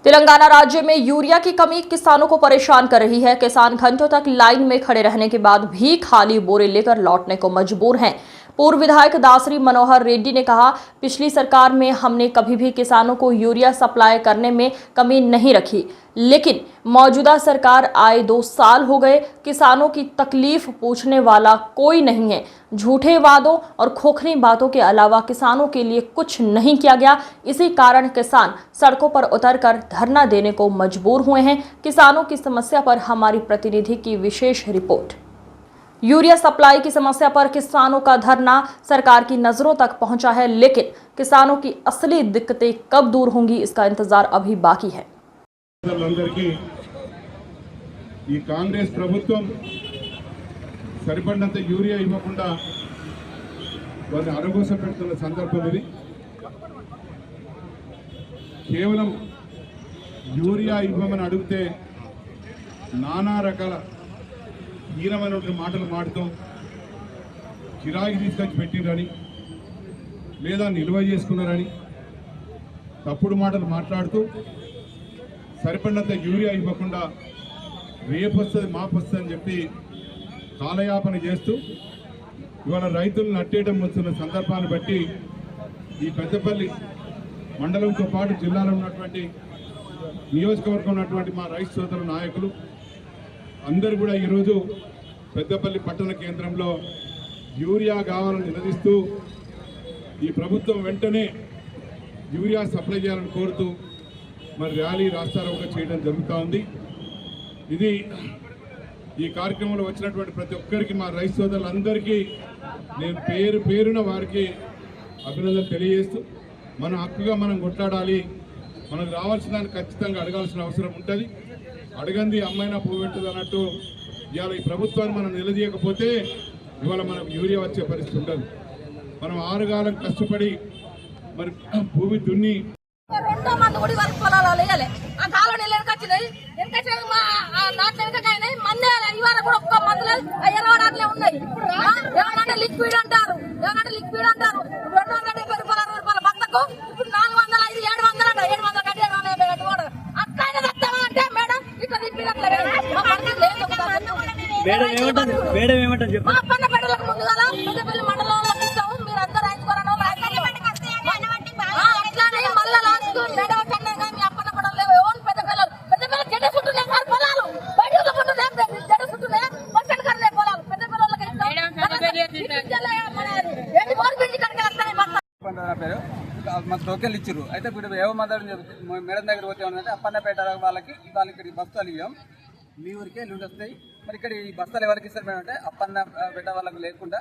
तेलंगाना राज्य में यूरिया की कमी किसानों को परेशान कर रही है। किसान घंटों तक लाइन में खड़े रहने के बाद भी खाली बोरे लेकर लौटने को मजबूर हैं। पूर्व विधायक दासरी मनोहर रेड्डी ने कहा, पिछली सरकार में हमने कभी भी किसानों को यूरिया सप्लाई करने में कमी नहीं रखी, लेकिन मौजूदा सरकार आए 2 साल हो गए, किसानों की तकलीफ पूछने वाला कोई नहीं है। झूठे वादों और खोखली बातों के अलावा किसानों के लिए कुछ नहीं किया गया। इसी कारण किसान सड़कों पर उतरकर धरना देने को मजबूर हुए हैं। किसानों की समस्या पर हमारी प्रतिनिधि की विशेष रिपोर्ट। यूरिया सप्लाई की समस्या पर किसानों का धरना सरकार की नजरों तक पहुंचा है, लेकिन किसानों की असली दिक्कतें कब दूर होंगी, इसका इंतजार अभी बाकी है। ఈ కాంగ్రెస్ ప్రభుత్వం సరిపడినంత యూరియా ఇవ్వకుండా వారిని అరగోస పెడుతున్న సందర్భం ఇది. కేవలం యూరియా ఇవ్వమని అడిగితే నానా రకాల హీనమైనటువంటి మాటలు మాడుతూ కిరాయికి తీసుకొచ్చి పెట్టిరని లేదా నిల్వ చేసుకున్నారని తప్పుడు మాటలు మాట్లాడుతూ సరిపడినంత యూరియా ఇవ్వకుండా రేపు వస్తుంది మాపు వస్తుంది అని చెప్పి కాలయాపన చేస్తూ ఇవాళ రైతులను నట్టేయడం వస్తున్న సందర్భాన్ని బట్టి ఈ పెద్దపల్లి మండలంతో పాటు జిల్లాలో ఉన్నటువంటి నియోజకవర్గం ఉన్నటువంటి మా రైతు సోదరుల నాయకులు అందరూ కూడా ఈరోజు పెద్దపల్లి పట్టణ కేంద్రంలో యూరియా కావాలని నిలదీస్తూ ఈ ప్రభుత్వం వెంటనే యూరియా సప్లై చేయాలని కోరుతూ మరి ర్యాలీ రాస్తారోకో చేయడం జరుగుతూ ఉంది. ఇది ఈ కార్యక్రమంలో వచ్చినటువంటి ప్రతి ఒక్కరికి మా రైతు సోదరులందరికీ నేను పేరు పేరున వారికి అభినందనలు తెలియజేస్తూ మన హక్కుగా మనం కొట్లాడాలి, మనకు రావాల్సిన దాన్ని ఖచ్చితంగా అడగాల్సిన అవసరం ఉంటుంది. అడగంది అమ్మాయినా పోగొట్టదు అన్నట్టు ఇవాళ ఈ ప్రభుత్వాన్ని మనం నిలదీయకపోతే ఇవాళ మనకు యూరియా వచ్చే పరిస్థితి ఉండదు. మనం 6 కాలం కష్టపడి మరి భూమి దున్ని లిక్విడ్ అంటారు 270 రూపాయల బత్తకు ఇప్పుడు 405 700 700 అట్లయినా తెస్తామా అంటే మేడం ఇట్లా తిప్పినట్లేదు. పన్నపేటలకు ముందుగా పెద్దపల్లి మండలంలో ఇస్తాము, మీరు అందరూ రాయించుకోరని అట్లానే మళ్ళా లాస్ట్ మేడం కన్నా కానీ అప్పన్నపడం లేవు. ఓన్ పెద్దపల్లి జడ్డ చుట్టూనే పొలాలు బయట జడ్డ చుట్టూనే పచ్చడి కర్రే పొలాలు పెద్దపల్లికి మాకు టోకెన్లు ఇచ్చారు. అయితే ఇప్పుడు ఏమంటారు మేడం దగ్గర పోతే ఏమంటే అప్పన్నపేట వాళ్ళకి బస్తాలు ఇవ్వం, మీ ఊరికే ఎల్లుండి వస్తాయి. మరి ఇక్కడ ఈ బస్తాలు ఎవరికి ఇస్తారు మేడం అంటే అప్పన్నపేట వాళ్ళకి లేకుండా